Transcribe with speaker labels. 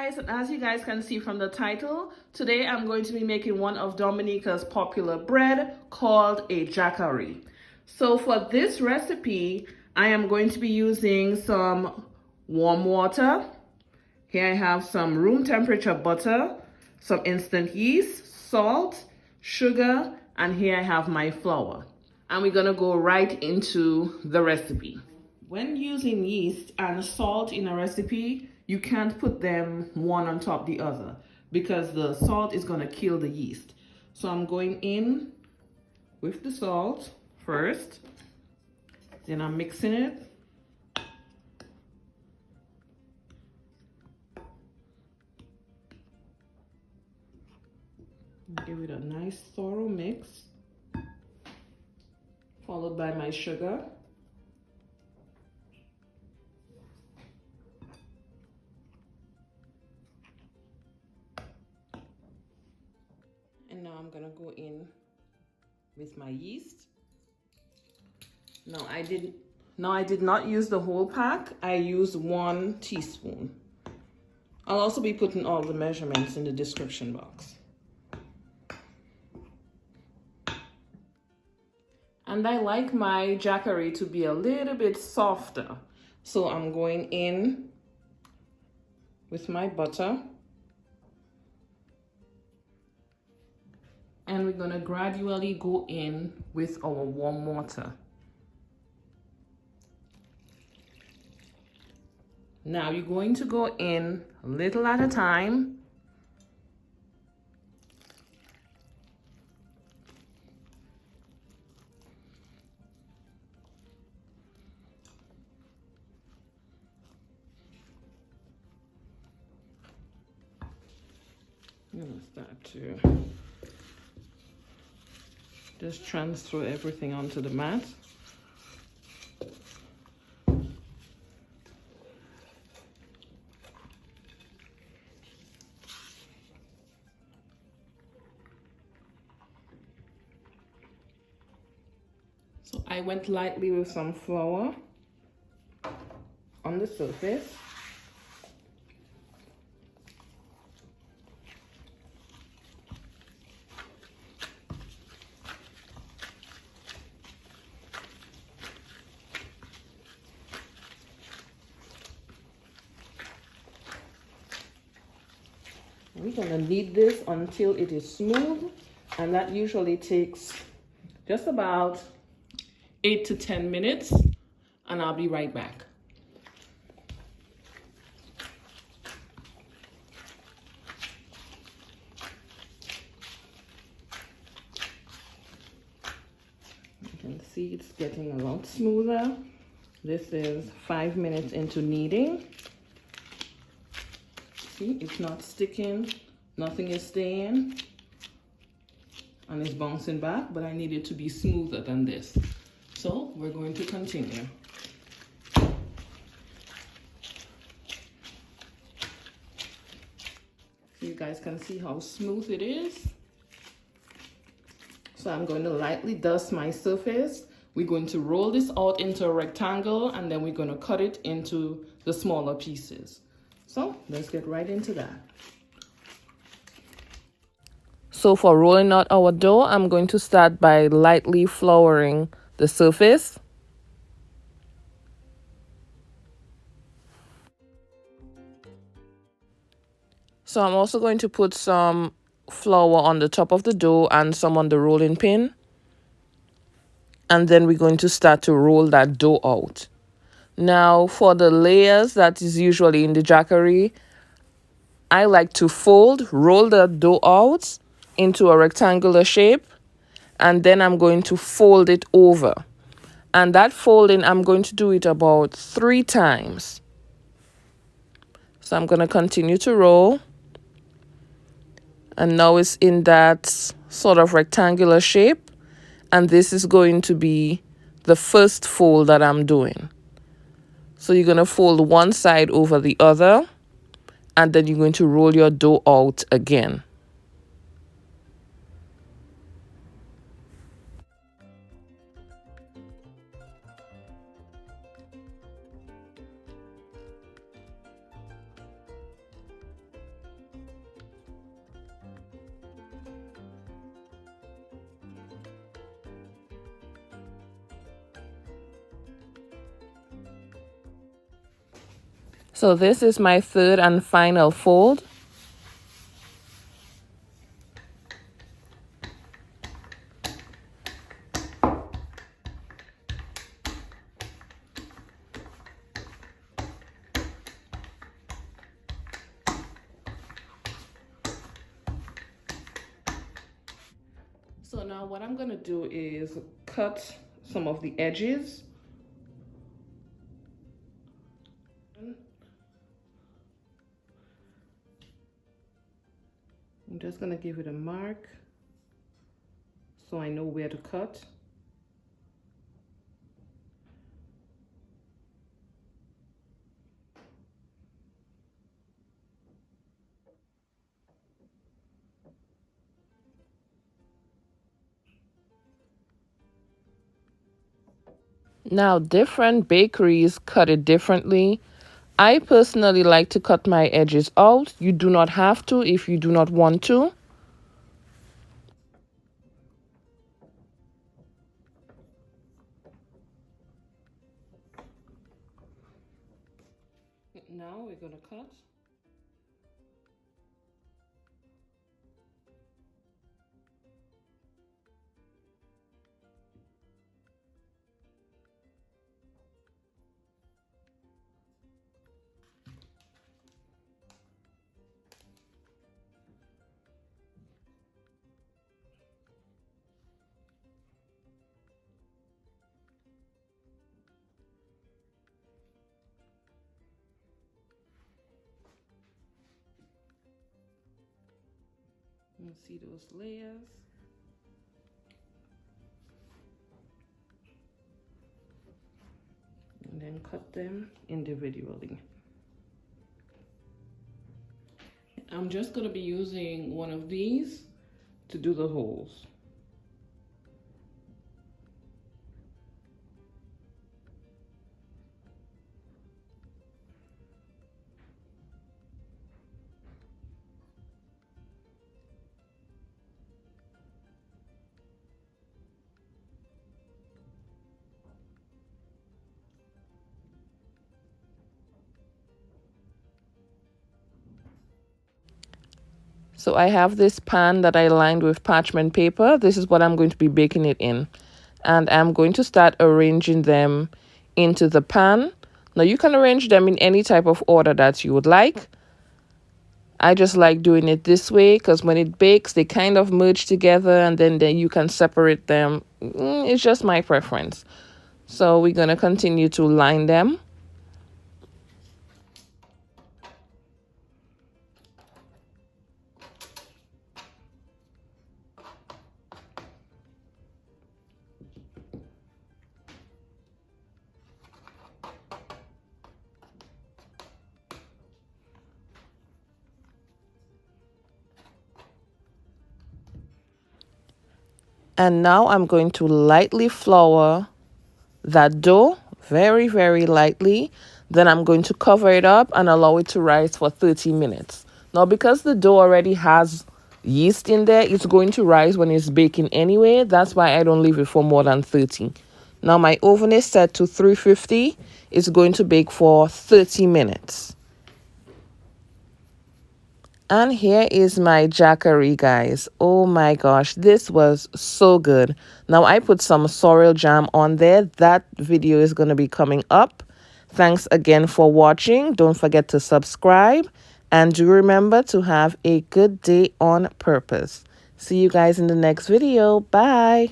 Speaker 1: guys, and as you guys can see from the title, today I'm going to be making one of Dominica's popular bread called a Jakari. So for this recipe, I am going to be using some warm water. Here I have some room temperature butter, some instant yeast, salt, sugar, and here I have my flour. And we're gonna go right into the recipe. When using yeast and salt in a recipe, you can't put them one on top of the other because the salt is gonna kill the yeast. So I'm going in with the salt first, then I'm mixing it. Give it a nice thorough mix, followed by my sugar. And now I'm gonna go in with my yeast. Now I did not use the whole pack. I used 1 teaspoon. I'll also be putting all the measurements in the description box. And I like my Jakari to be a little bit softer. So I'm going in with my butter. And we're gonna gradually go in with our warm water. Now you're going to go in a little at a time. I'm gonna start to just transfer everything onto the mat. So I went lightly with some flour on the surface. We're gonna knead this until it is smooth, and that usually takes just about 8 to 10 minutes, and I'll be right back. You can see it's getting a lot smoother. This is 5 minutes into kneading. See, it's not sticking, nothing is staying, and it's bouncing back, but I need it to be smoother than this. So we're going to continue. You guys can see how smooth it is. So I'm going to lightly dust my surface. We're going to roll this out into a rectangle, and then we're going to cut it into the smaller pieces. So let's get right into that. So for rolling out our dough, I'm going to start by lightly flouring the surface. So I'm also going to put some flour on the top of the dough and some on the rolling pin. And then we're going to start to roll that dough out. Now for the layers that is usually in the Jakari, I like to roll the dough out into a rectangular shape, and then I'm going to fold it over. And that folding, I'm going to do it about 3 times. So I'm going to continue to roll. And now it's in that sort of rectangular shape. And this is going to be the first fold that I'm doing. So you're going to fold one side over the other, and then you're going to roll your dough out again. So this is my third and final fold. So now what I'm gonna do is cut some of the edges. I'm just gonna give it a mark so I know where to cut. Now, different bakeries cut it differently. I personally like to cut my edges out. You do not have to if you do not want to. Now we're going to cut. You see those layers. And then cut them individually. I'm just going to be using one of these to do the holes. So I have this pan that I lined with parchment paper. This is what I'm going to be baking it in. And I'm going to start arranging them into the pan. Now you can arrange them in any type of order that you would like. I just like doing it this way because when it bakes, they kind of merge together and then you can separate them. It's just my preference. So we're going to continue to line them. And now I'm going to lightly flour that dough, very, very lightly. Then I'm going to cover it up and allow it to rise for 30 minutes. Now, because the dough already has yeast in there, it's going to rise when it's baking anyway. That's why I don't leave it for more than 30. Now, my oven is set to 350. It's going to bake for 30 minutes. And here is my Jakari, guys. Oh my gosh, this was so good. Now I put some sorrel jam on there. That video is going to be coming up. Thanks again for watching. Don't forget to subscribe. And do remember to have a good day on purpose. See you guys in the next video. Bye.